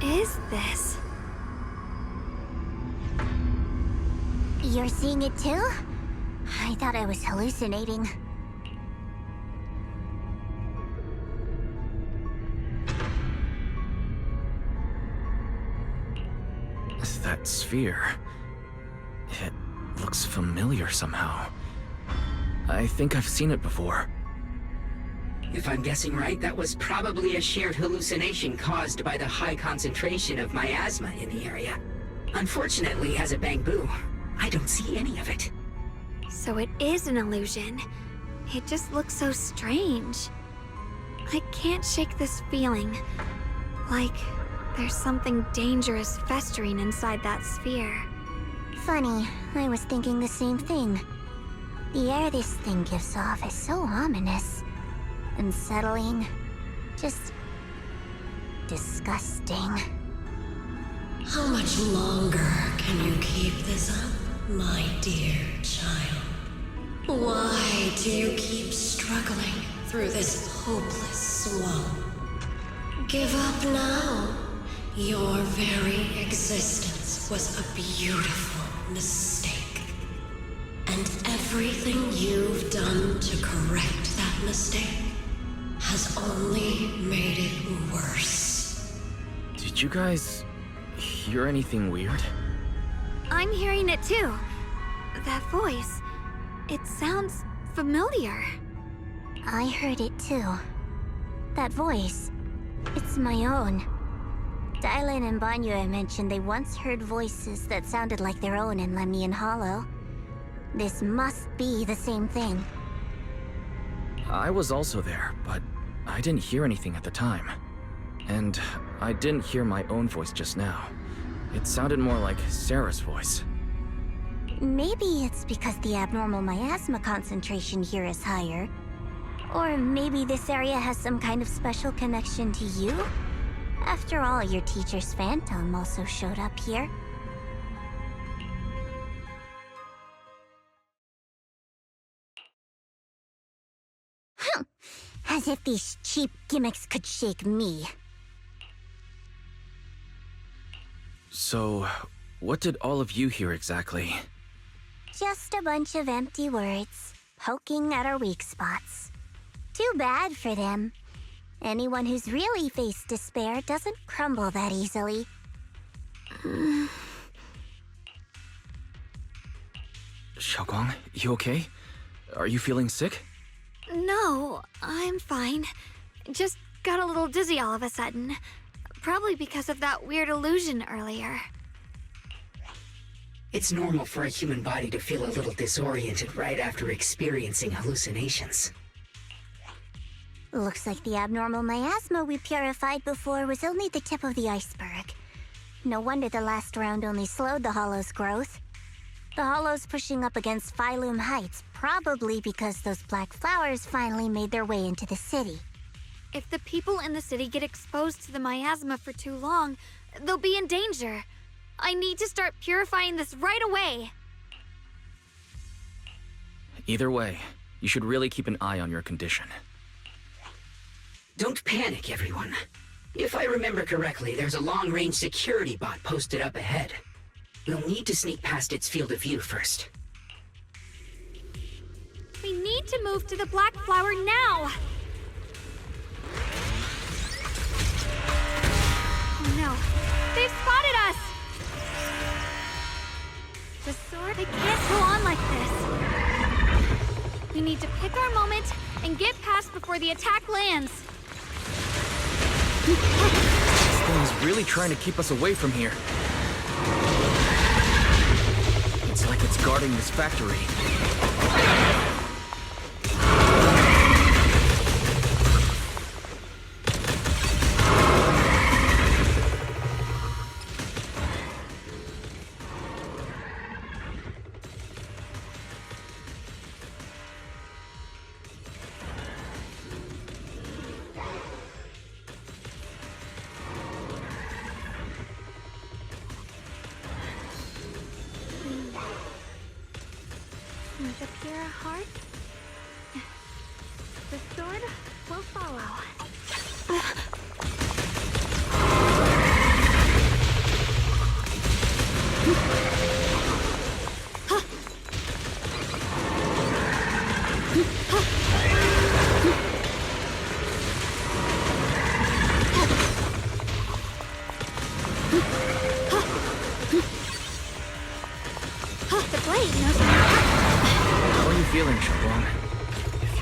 is this? You're seeing it too? I thought I was hallucinating. That sphere... it looks familiar somehow. I think I've seen it before. If I'm guessing right, that was probably a shared hallucination caused by the high concentration of miasma in the area. Unfortunately, as a Bangbu, I don't see any of it. So it is an illusion. It just looks so strange. I can't shake this feeling. Like there's something dangerous festering inside that sphere. Funny, I was thinking the same thing. The air this thing gives off is so ominous. Unsettling. Just... disgusting. How much longer can you keep this up, my dear child? Why do you keep struggling through this hopeless swamp? Give up now. Your very existence was a beautiful mistake. And everything you've done to correct that mistake has only made it worse. Did you guys hear anything weird? I'm hearing it too. That voice. It sounds familiar. I heard it too. That voice. It's my own. Dylan and Banyue mentioned they once heard voices that sounded like their own in Lemnian Hollow. This must be the same thing. I was also there, but I didn't hear anything at the time. And I didn't hear my own voice just now. It sounded more like Sarah's voice. Maybe it's because the abnormal miasma concentration here is higher. Or maybe this area has some kind of special connection to you? After all, your teacher's phantom also showed up here. As if these cheap gimmicks could shake me. So, what did all of you hear exactly? Just a bunch of empty words, poking at our weak spots. Too bad for them. Anyone who's really faced despair doesn't crumble that easily. Xiaoguang, you okay? Are you feeling sick? No, I'm fine. Just got a little dizzy all of a sudden. Probably because of that weird illusion earlier. It's normal for a human body to feel a little disoriented right after experiencing hallucinations. Looks like the abnormal miasma we purified before was only the tip of the iceberg. No wonder the last round only slowed the Hollow's growth. The Hollow's pushing up against Phylum Heights, probably because those black flowers finally made their way into the city. If the people in the city get exposed to the miasma for too long, they'll be in danger. I need to start purifying this right away. Either way, you should really keep an eye on your condition. Don't panic, everyone. If I remember correctly, there's a long-range security bot posted up ahead. We'll need to sneak past its field of view first. We need to move to the black flower now! Oh no, they've spotted us! The sword, they can't go on like this. We need to pick our moment and get past before the attack lands. This thing is really trying to keep us away from here. It's like it's guarding this factory. With a pure heart, the sword will follow.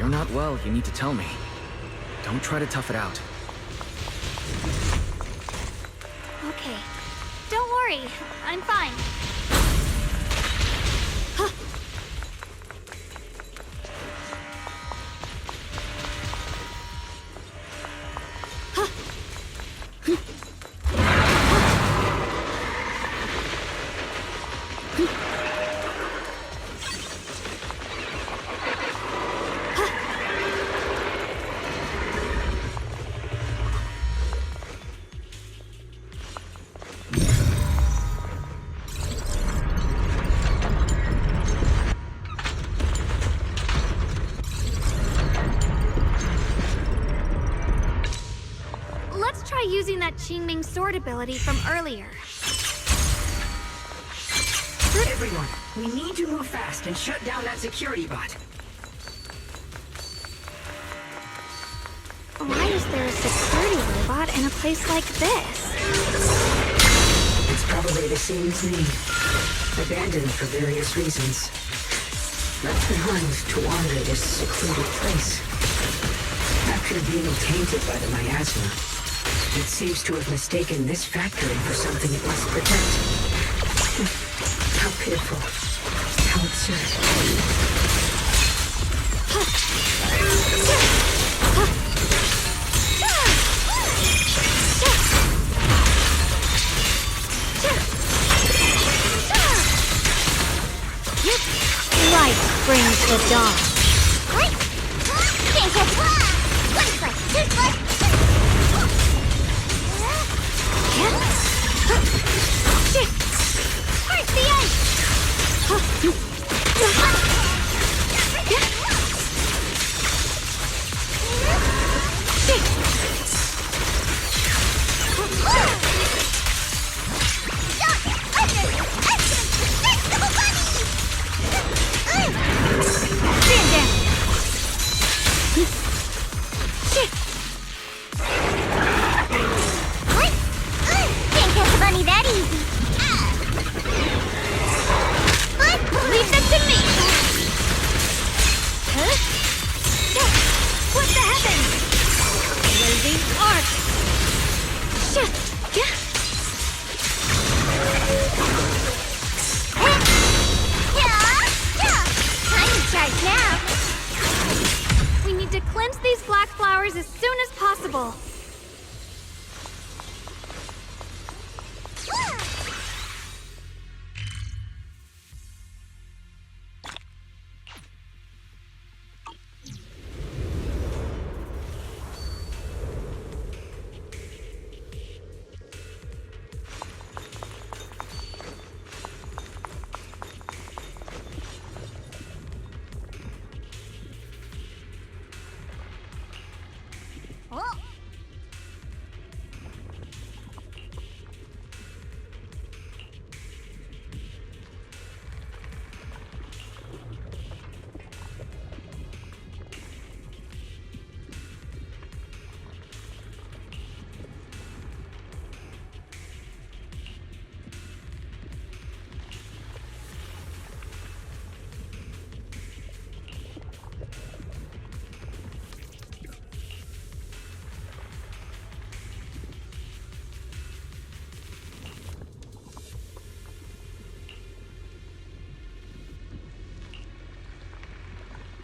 you're not well, you need to tell me. Don't try to tough it out. Okay. Don't worry. I'm fine. Let's try using that Qingming sword ability from earlier. Everyone, we need to move fast and shut down that security bot. Why is there a security robot in a place like this? It's probably the same as me. Abandoned for various reasons. Left behind to wander this secluded place. After being tainted by the miasma, it seems to have mistaken this factory for something it must protect. How pitiful. How absurd. Light brings the dawn. Can't catch one foot, two foot. Heart the ice. Stand down. Can't catch a bunny that easy. Leave them to me. Huh? What the heavens? Blazing arc. Time to charge now. We need to cleanse these black flowers as soon as possible.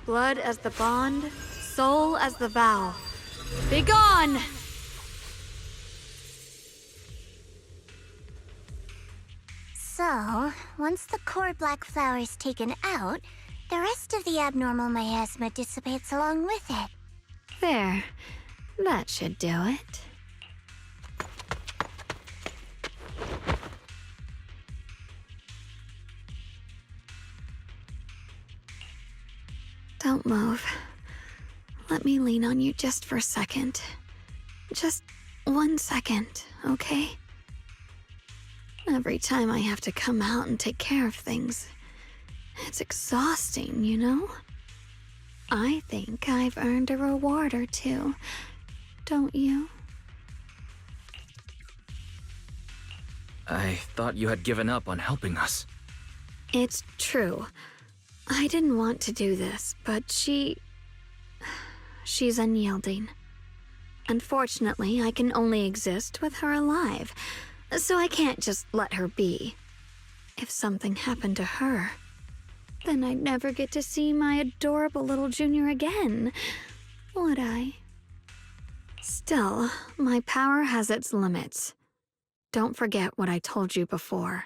Blood as the bond, soul as the vow. Begone! So, once the core black flower is taken out, the rest of the abnormal miasma dissipates along with it. There. That should do it. Don't move. Let me lean on you just for a second. Just 1 second, okay? Every time I have to come out and take care of things, it's exhausting, you know? I think I've earned a reward or two, don't you? I thought you had given up on helping us. It's true. I didn't want to do this, but she... she's unyielding. Unfortunately, I can only exist with her alive, so I can't just let her be. If something happened to her, then I'd never get to see my adorable little Junior again, would I? Still, my power has its limits. Don't forget what I told you before.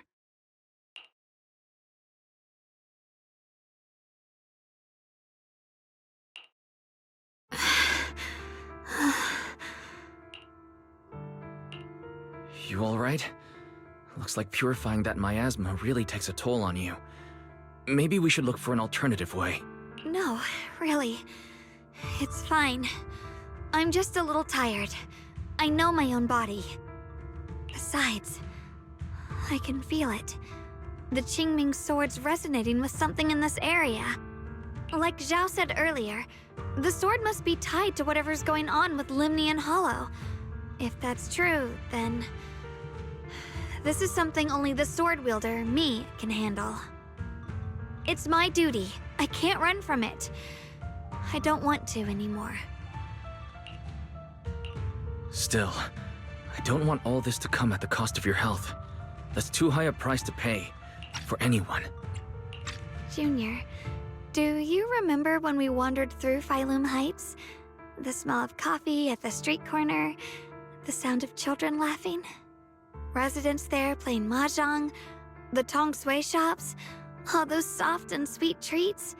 You alright? Looks like purifying that miasma really takes a toll on you. Maybe we should look for an alternative way. No, really. It's fine. I'm just a little tired. I know my own body. Besides, I can feel it. The Qingming sword's resonating with something in this area. Like Zhao said earlier, the sword must be tied to whatever's going on with Limnian Hollow. If that's true, then this is something only the sword wielder, me, can handle. It's my duty. I can't run from it. I don't want to anymore. Still, I don't want all this to come at the cost of your health. That's too high a price to pay, for anyone. Junior, do you remember when we wandered through Phylum Heights? The smell of coffee at the street corner, the sound of children laughing? Residents there playing mahjong, the tong sui shops, all those soft and sweet treats,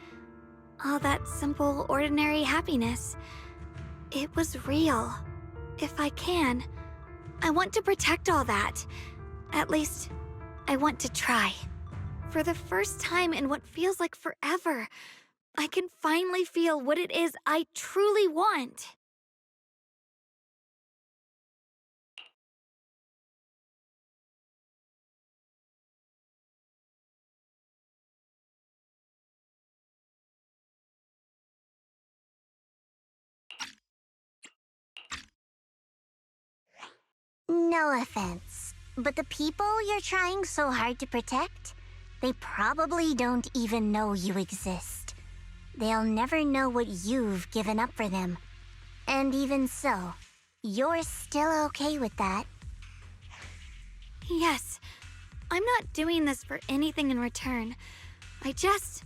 all that simple, ordinary happiness. It was real. If I can, I want to protect all that. At least, I want to try. For the first time in what feels like forever, I can finally feel what it is I truly want. No offense, but the people you're trying so hard to protect, they probably don't even know you exist. They'll never know what you've given up for them. And even so, you're still okay with that. Yes, I'm not doing this for anything in return. I just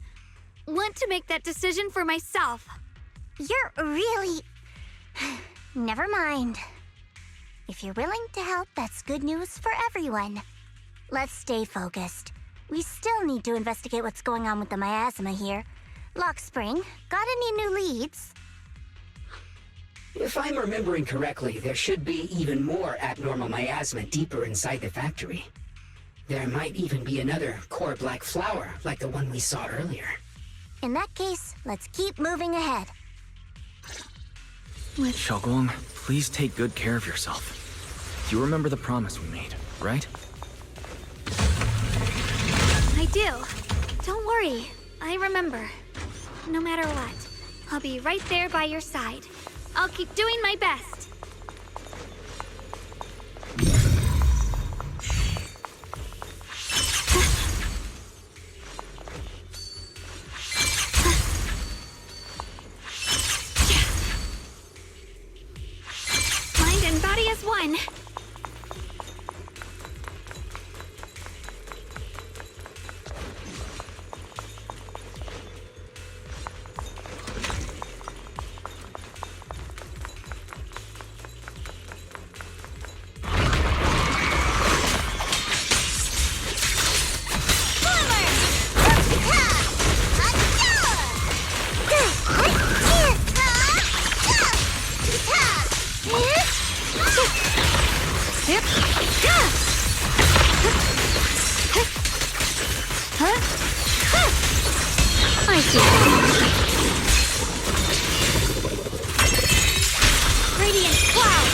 want to make that decision for myself. You're really... Never mind. If you're willing to help, that's good news for everyone. Let's stay focused. We still need to investigate what's going on with the miasma here. Lockspring, got any new leads? If I'm remembering correctly, there should be even more abnormal miasma deeper inside the factory. There might even be another core black flower, like the one we saw earlier. In that case, let's keep moving ahead. Xiaoguang, please take good care of yourself. You remember the promise we made, right? I do. Don't worry. I remember. No matter what, I'll be right there by your side. I'll keep doing my best. Mind and body as one. I see. Radiant cloud.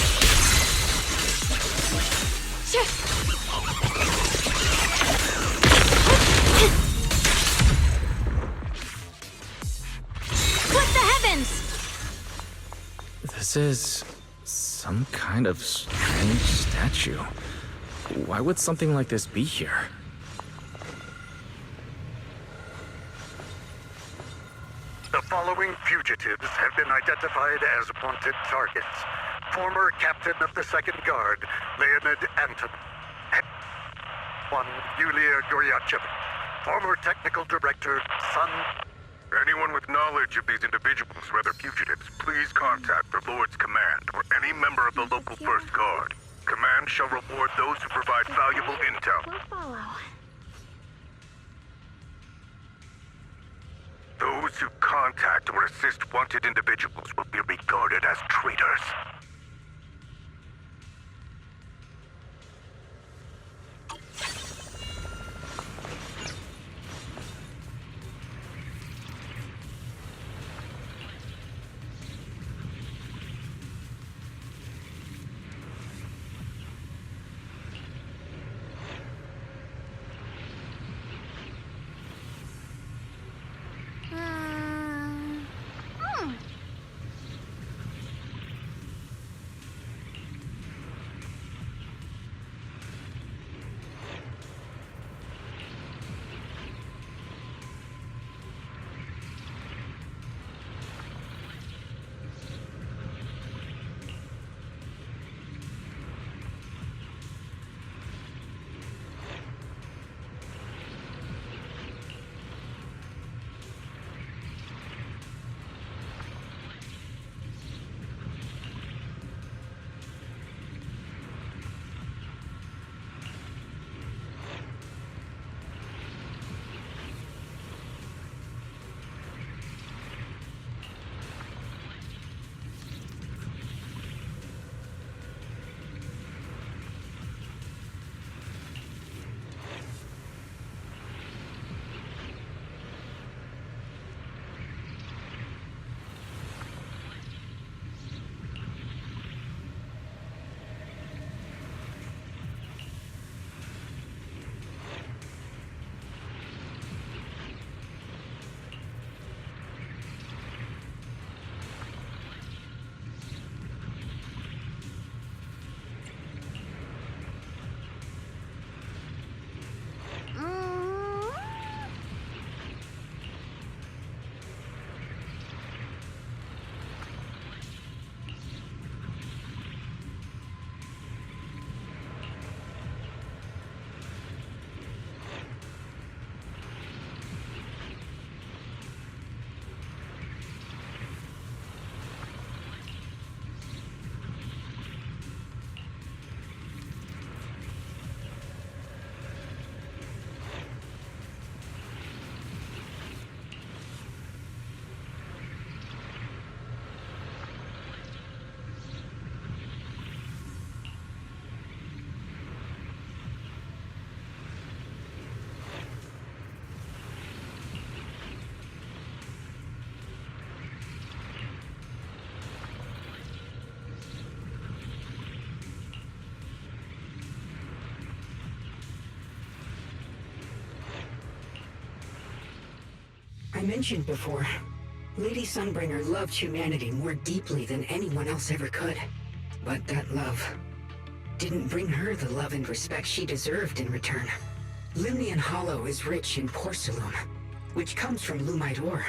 Split the heavens. This is some kind of strange statue. Why would something like this be here? The following fugitives have been identified as wanted targets. Former captain of the Second Guard, Leonid Anton. One, Yulia Goryachev. Former technical director, Sun. Anyone with knowledge of these individuals or other fugitives, please contact the Lord's Command or any member of the local First Guard. Command shall reward those who provide valuable intel. We'll follow. Those who contact or assist wanted individuals will be regarded as traitors. I mentioned before, Lady Sunbringer loved humanity more deeply than anyone else ever could. But that love didn't bring her the love and respect she deserved in return. Limnian Hollow is rich in porcelain, which comes from Lumite ore.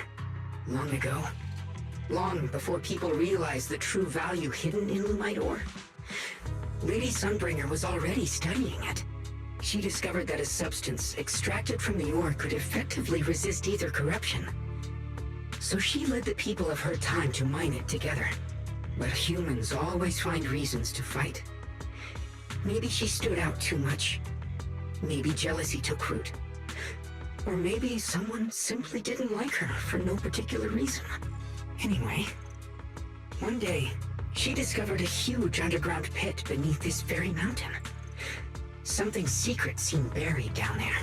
Long ago, long before people realized the true value hidden in Lumite ore, Lady Sunbringer was already studying it. She discovered that a substance extracted from the ore could effectively resist either corruption. So she led the people of her time to mine it together. But humans always find reasons to fight. Maybe she stood out too much. Maybe jealousy took root. Or maybe someone simply didn't like her for no particular reason. Anyway, one day, she discovered a huge underground pit beneath this very mountain. Something secret seemed buried down there.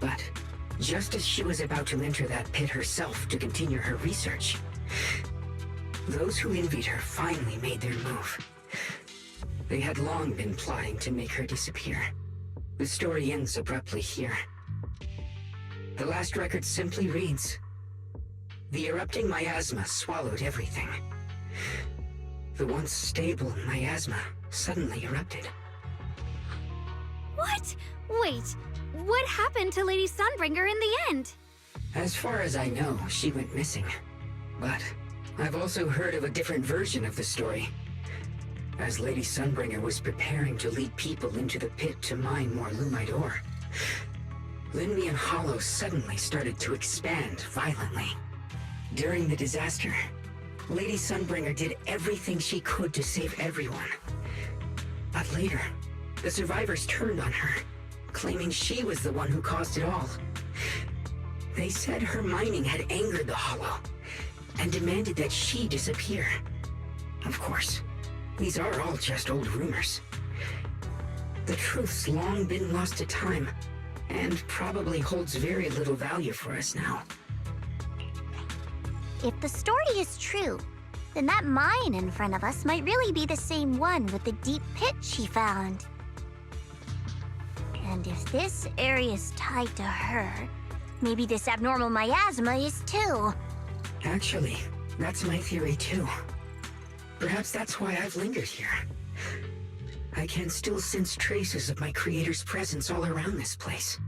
But just as she was about to enter that pit herself to continue her research, those who envied her finally made their move. They had long been plotting to make her disappear. The story ends abruptly here. The last record simply reads, "The erupting miasma swallowed everything. The once stable miasma suddenly erupted." What? Wait, what happened to Lady Sunbringer in the end? As far as I know, she went missing. But I've also heard of a different version of the story. As Lady Sunbringer was preparing to lead people into the pit to mine more Lumite ore, Linmian Hollow suddenly started to expand violently. During the disaster, Lady Sunbringer did everything she could to save everyone. But later, the survivors turned on her, claiming she was the one who caused it all. They said her mining had angered the Hollow, and demanded that she disappear. Of course, these are all just old rumors. The truth's long been lost to time, and probably holds very little value for us now. If the story is true, then that mine in front of us might really be the same one with the deep pit she found. And if this area is tied to her, maybe this abnormal miasma is too. Actually, that's my theory too. Perhaps that's why I've lingered here. I can still sense traces of my creator's presence all around this place.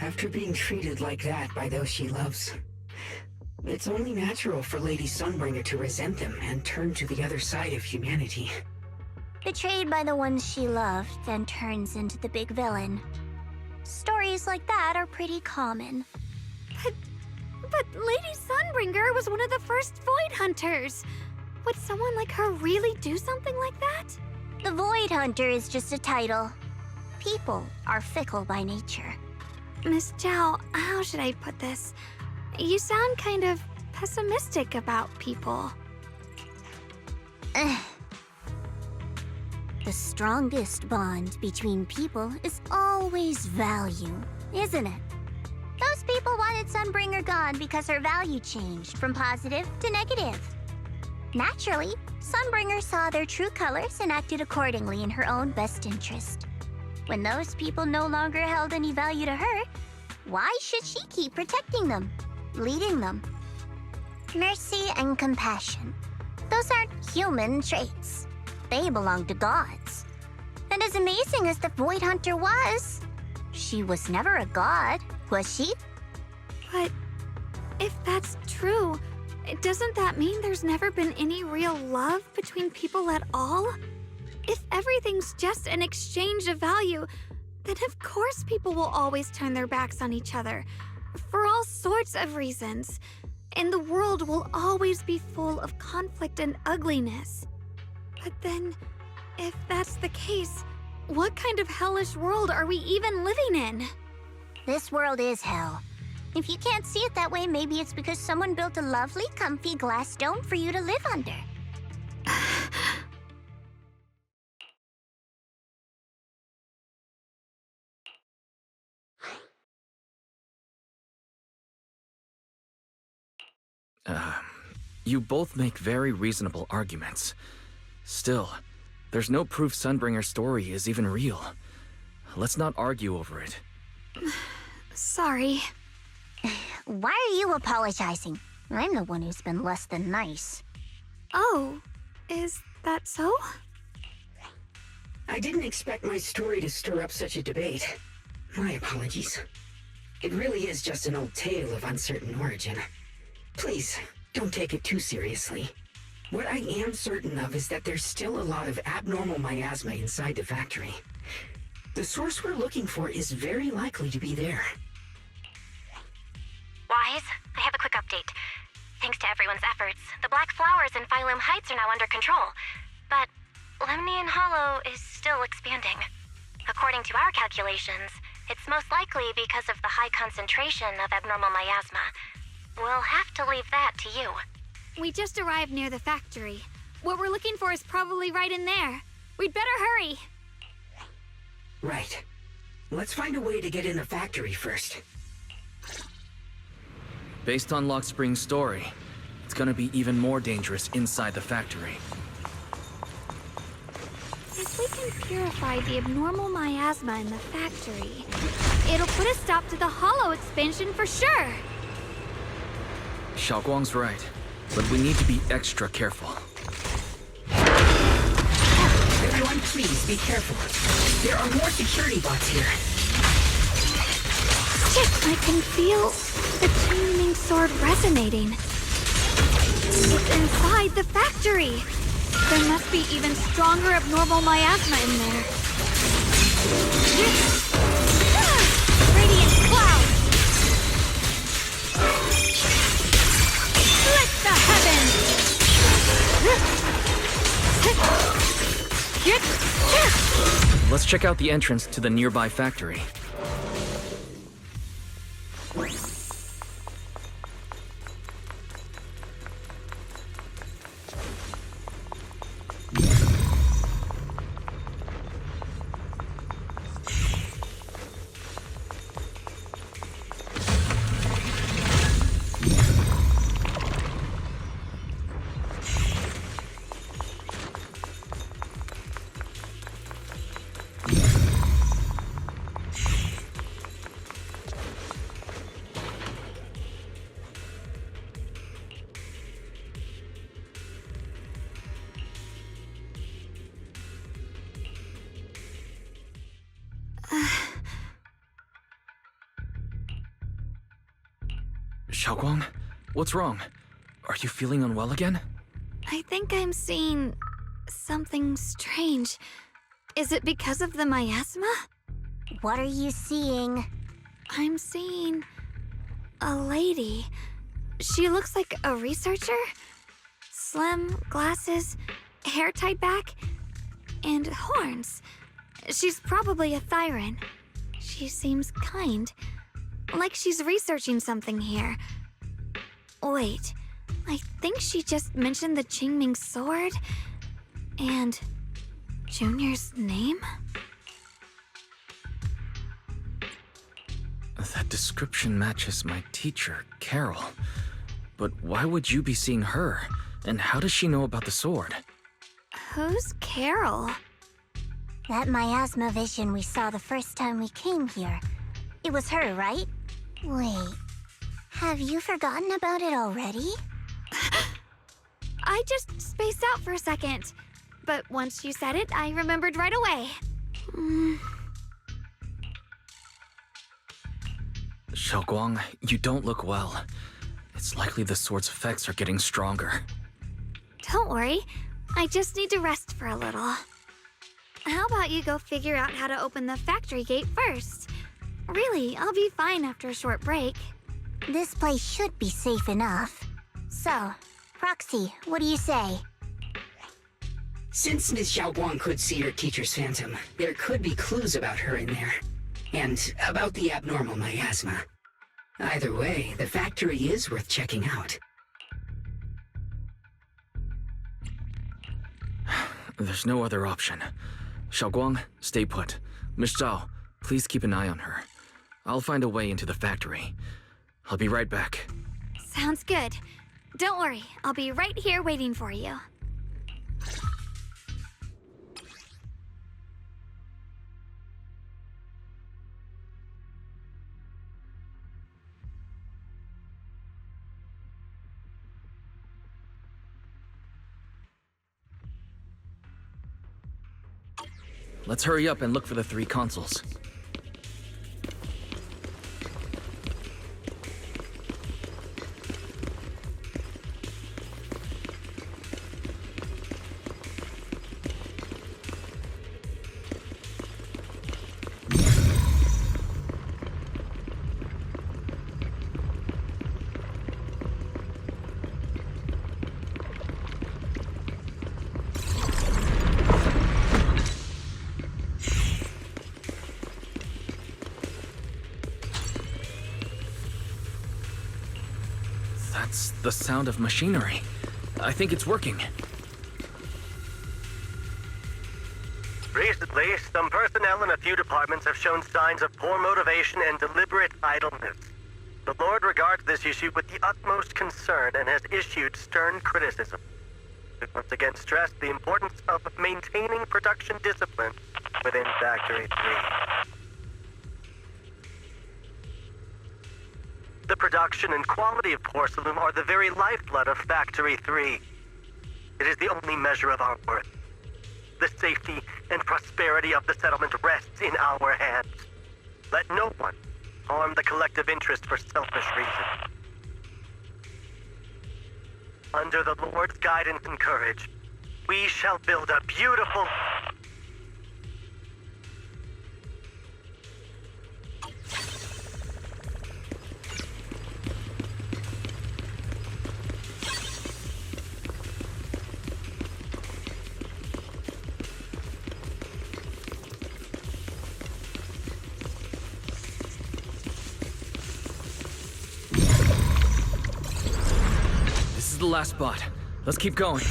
After being treated like that by those she loves, it's only natural for Lady Sunbringer to resent them and turn to the other side of humanity. Betrayed by the ones she loved, then turns into the big villain. Stories like that are pretty common. But Lady Sunbringer was one of the first Void Hunters. Would someone like her really do something like that? The Void Hunter is just a title. People are fickle by nature. Miss Zhao, how should I put this? You sound kind of pessimistic about people. The strongest bond between people is always value, isn't it? Those people wanted Sunbringer gone because her value changed from positive to negative. Naturally, Sunbringer saw their true colors and acted accordingly in her own best interest. When those people no longer held any value to her, why should she keep protecting them, leading them? Mercy and compassion. Those aren't human traits. They belong to gods. And as amazing as the Void Hunter was, she was never a god, was she? But if that's true, doesn't that mean there's never been any real love between people at all? If everything's just an exchange of value, then of course people will always turn their backs on each other, for all sorts of reasons. And the world will always be full of conflict and ugliness. But then, if that's the case, what kind of hellish world are we even living in? This world is hell. If you can't see it that way, maybe it's because someone built a lovely, comfy glass dome for you to live under. You both make very reasonable arguments. Still, there's no proof Sunbringer's story is even real. Let's not argue over it. Sorry. Why are you apologizing? I'm the one who's been less than nice. Oh, is that so? I didn't expect my story to stir up such a debate. My apologies. It really is just an old tale of uncertain origin. Please, don't take it too seriously. What I am certain of is that there's still a lot of abnormal miasma inside the factory. The source we're looking for is very likely to be there. Wise, I have a quick update. Thanks to everyone's efforts, the black flowers in Phylum Heights are now under control. But Lemnian Hollow is still expanding. According to our calculations, it's most likely because of the high concentration of abnormal miasma. We'll have to leave that to you. We just arrived near the factory. What we're looking for is probably right in there. We'd better hurry. Right. Let's find a way to get in the factory first. Based on Lock Spring's story, it's gonna be even more dangerous inside the factory. If we can purify the abnormal miasma in the factory, it'll put a stop to the Hollow expansion for sure. Xiaoguang's right, but we need to be extra careful. Everyone, please be careful. There are more security bots here. I can feel the tuning sword resonating. It's inside the factory! There must be even stronger abnormal miasma in there. Radiant cloud! Split the heavens! Let's check out the entrance to the nearby factory. Xiaoguang, what's wrong? Are you feeling unwell again? I think I'm seeing something strange. Is it because of the miasma? What are you seeing? I'm seeing a lady. She looks like a researcher. Slim, glasses, hair tied back, and horns. She's probably a Thyran. She seems kind, like she's researching something here. Wait, I think she just mentioned the Qingming sword and Junior's name? That description matches my teacher, Carol. But why would you be seeing her? And how does she know about the sword? Who's Carol? That miasma vision we saw the first time we came here. It was her, right? Wait, have you forgotten about it already? I just spaced out for a second. But once you said it, I remembered right away. Xiaoguang, you don't look well. It's likely the sword's effects are getting stronger. Don't worry. I just need to rest for a little. How about you go figure out how to open the factory gate first? Really, I'll be fine after a short break. This place should be safe enough. So, Proxy, what do you say? Since Ms. Xiaoguang could see her teacher's phantom, there could be clues about her in there. And about the abnormal miasma. Either way, the factory is worth checking out. There's no other option. Xiaoguang, stay put. Miss Zhao, please keep an eye on her. I'll find a way into the factory. I'll be right back. Sounds good. Don't worry, I'll be right here waiting for you. Let's hurry up and look for the 3 consoles. That's the sound of machinery. I think it's working. Recently, some personnel in a few departments have shown signs of poor motivation and deliberate idleness. The Lord regards this issue with the utmost concern and has issued stern criticism. It once again stressed the importance of maintaining production discipline within Factory 3. The production and quality of porcelain are the very lifeblood of Factory 3. It is the only measure of our worth. The safety and prosperity of the settlement rests in our hands. Let no one harm the collective interest for selfish reasons. Under the Lord's guidance and courage, we shall build a beautiful... This is the last spot. Let's keep going.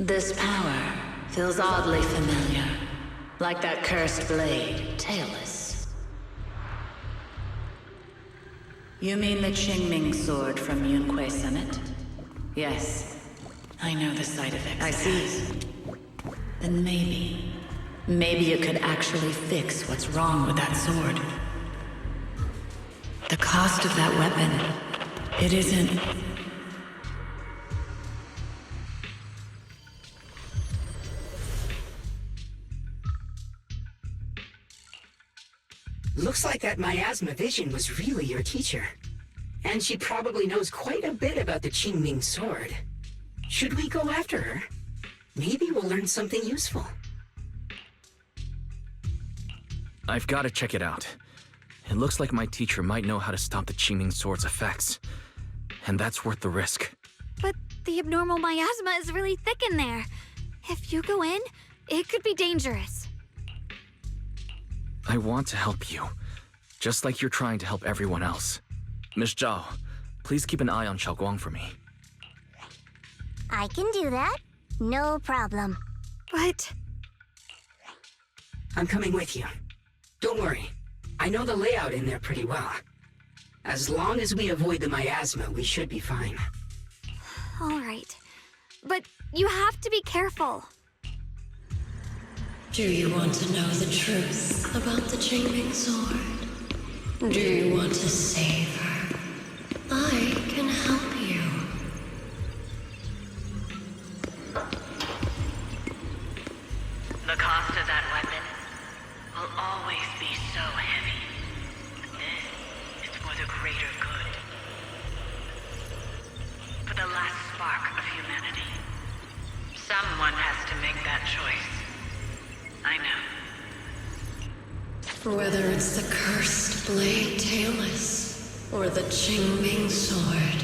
This power feels oddly familiar, like that cursed blade, tailless. You mean the Qingming sword from Yunque Summit? Yes, I know the side effects. I see. Then maybe it could actually fix what's wrong with that sword. The cost of that weapon, it isn't... Looks like that miasma vision was really your teacher. And she probably knows quite a bit about the Qingming sword. Should we go after her? Maybe we'll learn something useful. I've got to check it out. It looks like my teacher might know how to stop the Qingming sword's effects. And that's worth the risk. But the abnormal miasma is really thick in there. If you go in, it could be dangerous. I want to help you, just like you're trying to help everyone else. Miss Zhao, please keep an eye on Xiaoguang for me. I can do that. No problem. But... I'm coming with you. Don't worry. I know the layout in there pretty well. As long as we avoid the miasma, we should be fine. all right. But you have to be careful. Do you want to know the truth about the Qingming sword? Do you want to save her? I can help you. The cost of that weapon will always be so heavy. This is for the greater good. For the last spark of humanity. Someone has to make that choice. I know. Whether it's the cursed blade tailless or the Qingming sword,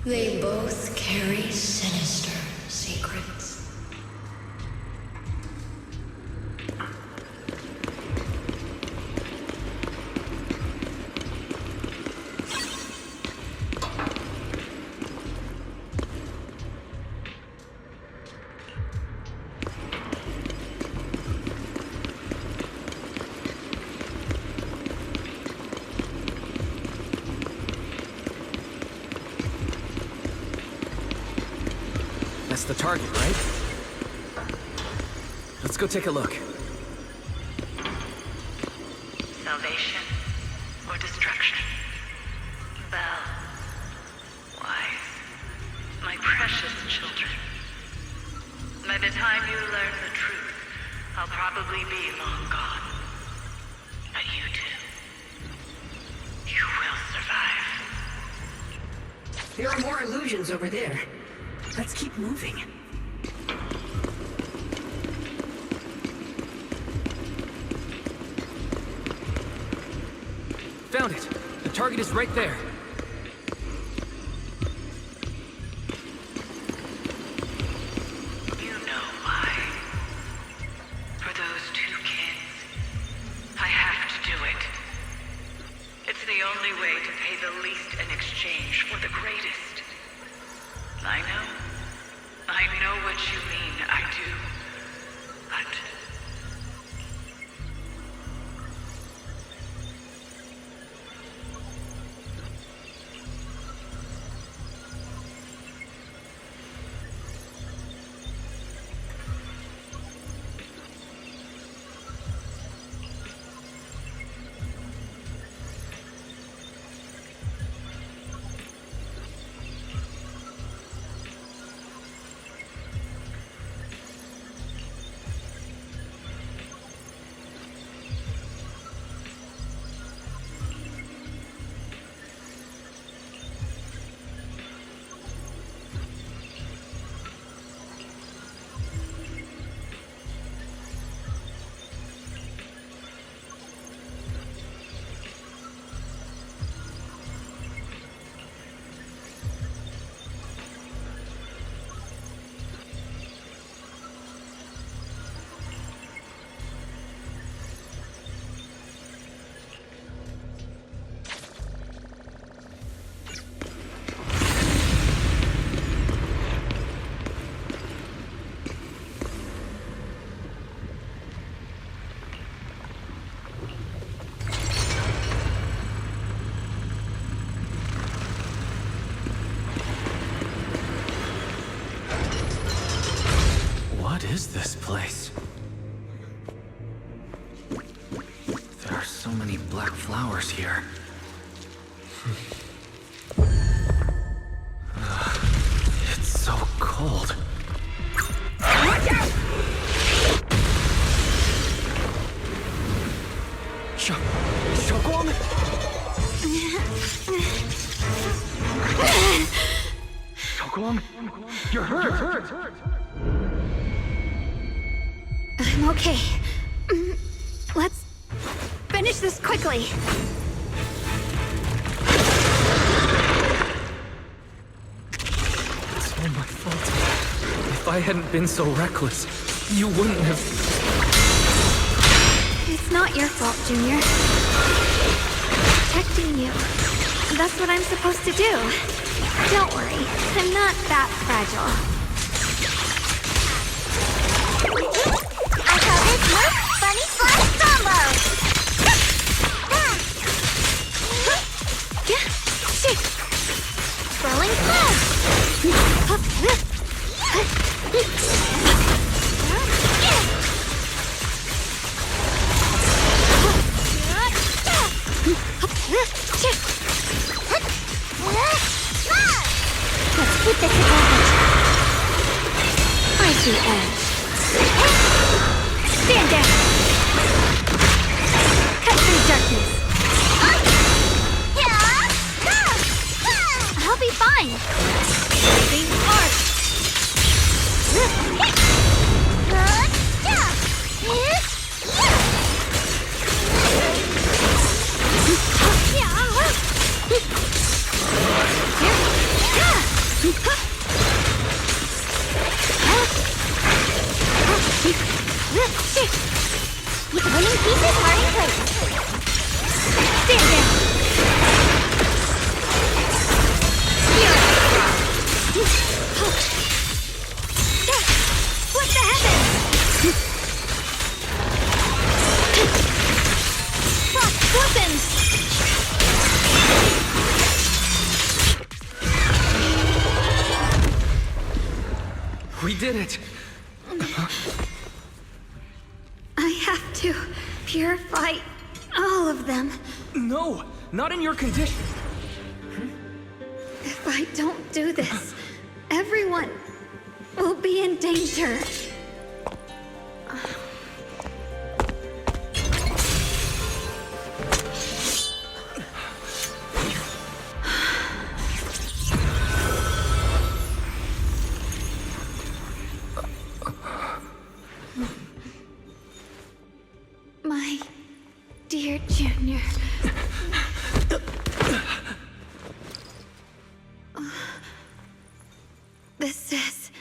they both carry sinister secrets. That's the target, right? Let's go take a look. Salvation or destruction? Belle, wise, my precious children. By the time you learn the truth, I'll probably be long gone. But you two, you will survive. There are more illusions over there. Let's keep moving. Found it! The target is right there! You know why. For those two kids, I have to do it. It's the only way to pay the least in exchange for the greatest. I know what you mean, I do. What is this place? There are so many black flowers here. It's so cold. Watch out! You're hurt! I'm okay. Let's finish this quickly. It's all my fault. If I hadn't been so reckless, you wouldn't have... It's not your fault, Junior. Protecting you. That's what I'm supposed to do. Don't worry, I'm not that fragile. I call this move Bunny Slice Combo! Rolling Let's keep this advantage. I see edge. Stand down. Cut through darkness. I'll be fine. Moving arc. With winning pieces hard in place. Stand down. What the heaven? Rock weapons! We did it! I have to purify all of them. No! Not in your condition! If I don't do this, everyone will be in danger. My dear Junior. This is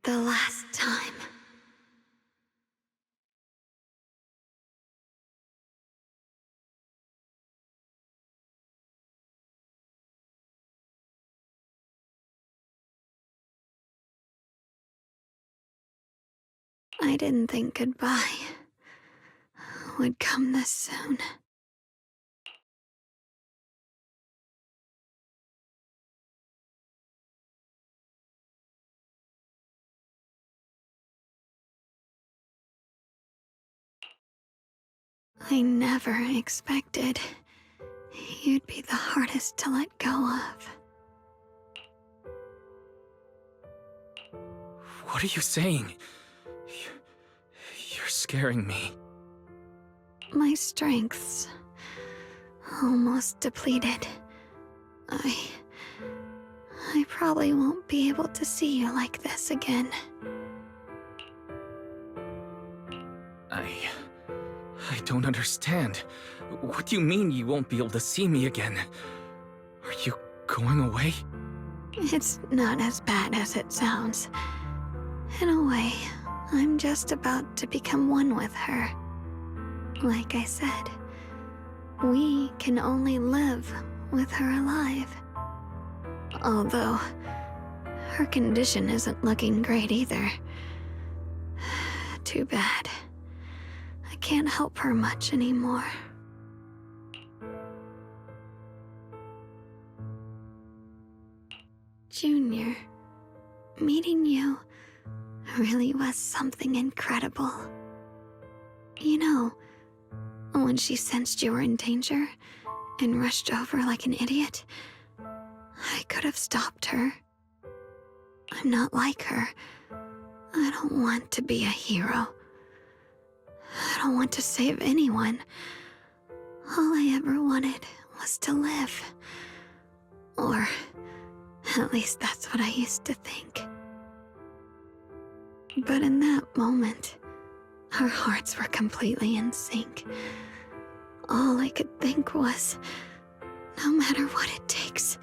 the last time. I didn't think goodbye would come this soon. I never expected you'd be the hardest to let go of. What are you saying? You're scaring me. My strength's almost depleted. I probably won't be able to see you like this again. I don't understand. What do you mean you won't be able to see me again? Are you going away? It's not as bad as it sounds. In a way, I'm just about to become one with her. Like I said, we can only live with her alive. Although, her condition isn't looking great either. Too bad. I can't help her much anymore. Junior, meeting you really was something incredible. You know, when she sensed you were in danger and rushed over like an idiot, I could have stopped her. I'm not like her. I don't want to be a hero. I don't want to save anyone. All I ever wanted was to live. Or, at least that's what I used to think. But in that moment, our hearts were completely in sync. All I could think was, no matter what it takes,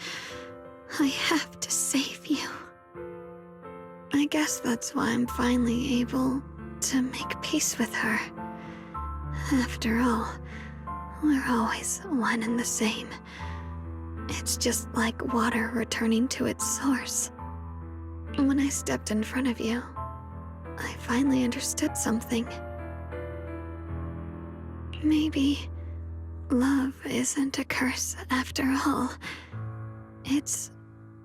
I have to save you. I guess that's why I'm finally able to make peace with her. After all, we're always one and the same. It's just like water returning to its source. When I stepped in front of you, I finally understood something. Maybe love isn't a curse after all. It's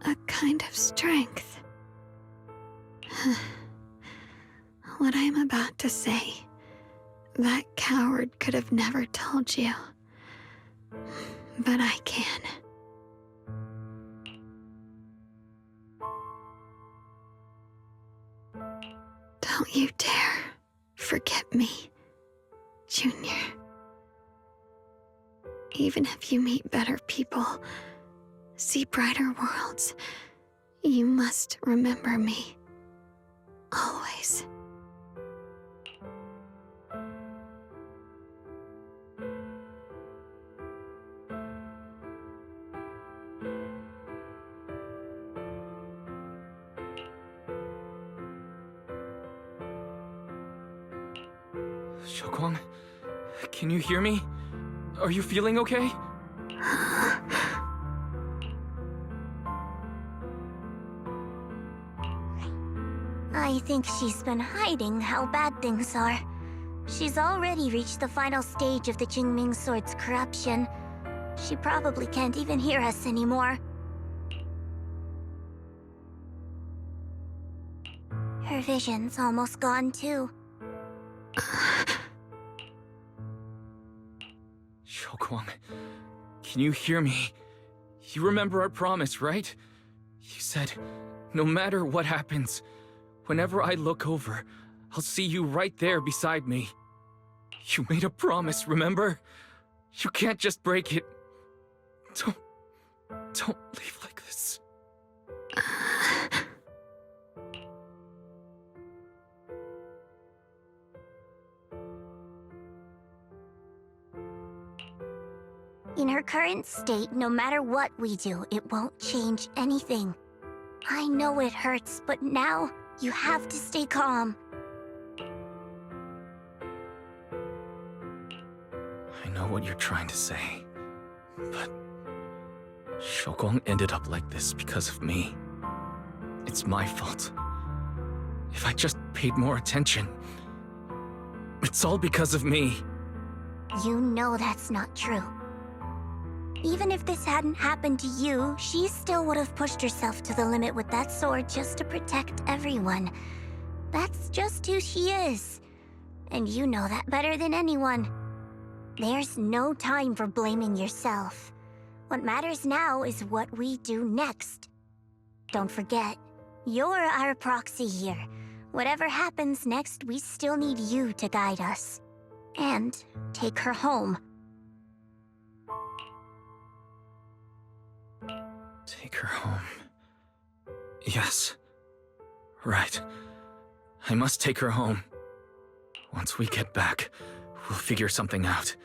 a kind of strength. What I'm about to say, that coward could have never told you. But I can. Don't you dare forget me, Junior. Even if you meet better people, see brighter worlds, you must remember me. Always. Xiaoguang, can you hear me? Are you feeling okay? I think she's been hiding how bad things are. She's already reached the final stage of the Jingming Sword's corruption. She probably can't even hear us anymore. Her vision's almost gone too. Xiaoguang, can you hear me? You remember our promise, right? You said, no matter what happens, whenever I look over, I'll see you right there beside me. You made a promise, remember? You can't just break it. Don't leave like this. In her current state, no matter what we do, it won't change anything. I know it hurts, but now you have to stay calm. I know what you're trying to say, but Xiaoguang ended up like this because of me. It's my fault. If I just paid more attention, it's all because of me. You know that's not true. Even if this hadn't happened to you, she still would have pushed herself to the limit with that sword just to protect everyone. That's just who she is. And you know that better than anyone. There's no time for blaming yourself. What matters now is what we do next. Don't forget, you're our proxy here. Whatever happens next, we still need you to guide us. And take her home. Take her home. Yes. Right. I must take her home. Once we get back, we'll figure something out.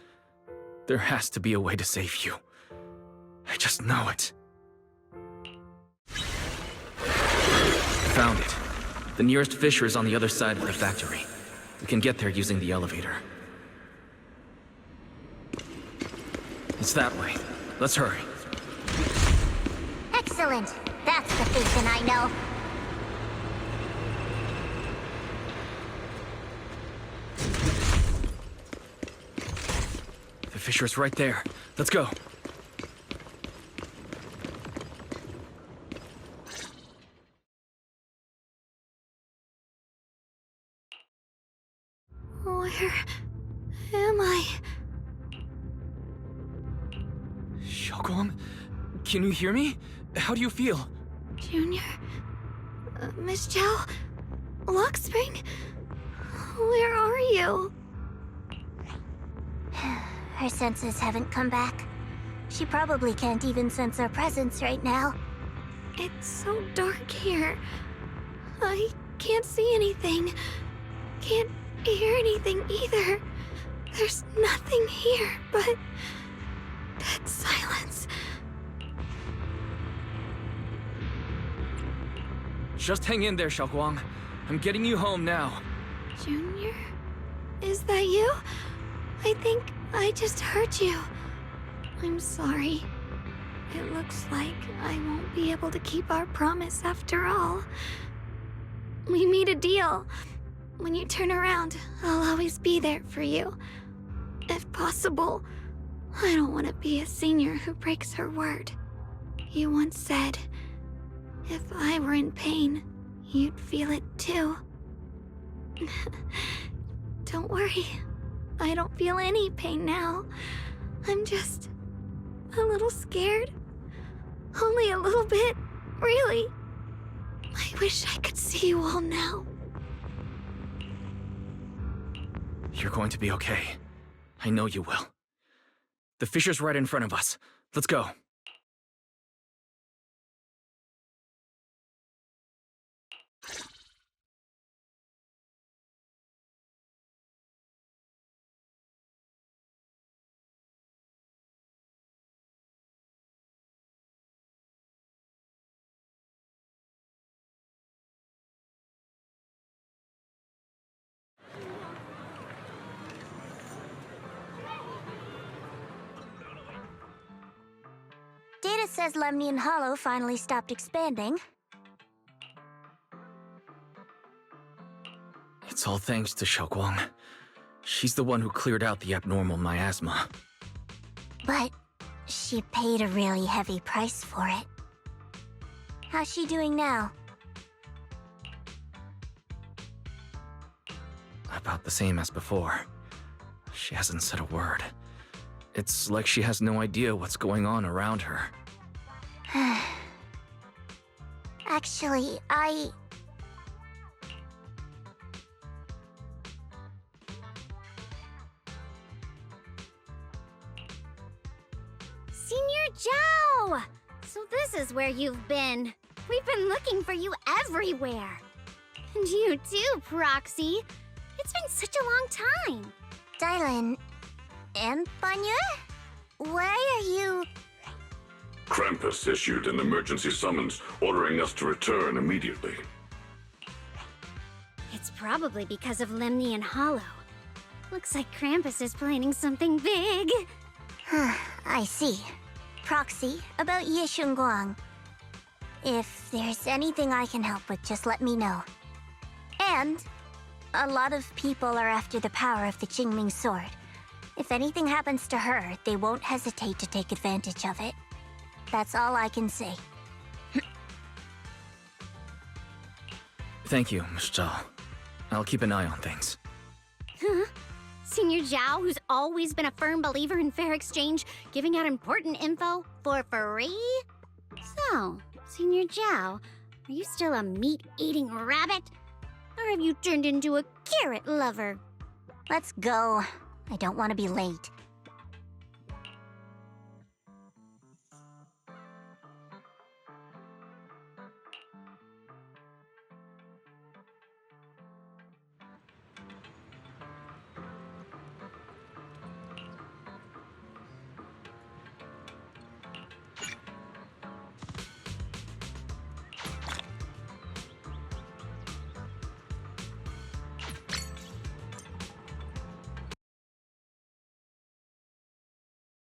There has to be a way to save you. I just know it. Found it. The nearest fissure is on the other side of the factory. We can get there using the elevator. It's that way. Let's hurry. Excellent. That's the Phaeton I know. The fissure's right there. Let's go. Where am I? Xiaoguang, can you hear me? How do you feel? Junior? Miss Zhao? Luxspring? Where are you? Her senses haven't come back. She probably can't even sense our presence right now. It's so dark here. I can't see anything. Can't hear anything either. There's nothing here but dead silence. Just hang in there, Xiaoguang. I'm getting you home now. Junior? Is that you? I think I just hurt you. I'm sorry. It looks like I won't be able to keep our promise after all. We made a deal. When you turn around, I'll always be there for you. If possible, I don't want to be a senior who breaks her word. You once said, if I were in pain, you'd feel it too. Don't worry. I don't feel any pain now. I'm just a little scared. Only a little bit, really. I wish I could see you all now. You're going to be okay. I know you will. The fisher's right in front of us. Let's go. Data says Lemnian Hollow finally stopped expanding. It's all thanks to Xiaoguang. She's the one who cleared out the abnormal miasma. But she paid a really heavy price for it. How's she doing now? About the same as before. She hasn't said a word. It's like she has no idea what's going on around her. Actually, Senior Zhao! So this is where you've been. We've been looking for you everywhere. And you too, Proxy. It's been such a long time. Dylan and Banya? Why are you... Krampus issued an emergency summons ordering us to return immediately. It's probably because of Lemnian Hollow. Looks like Krampus is planning something big. I see. Proxy, about Ye Shunguang. If there's anything I can help with, just let me know. And a lot of people are after the power of the Qingming sword. If anything happens to her, they won't hesitate to take advantage of it. That's all I can say. Thank you, Miss Zhao. I'll keep an eye on things. Huh? Senior Zhao, who's always been a firm believer in fair exchange, giving out important info for free? So, Senior Zhao, are you still a meat-eating rabbit? Or have you turned into a carrot lover? Let's go. I don't want to be late.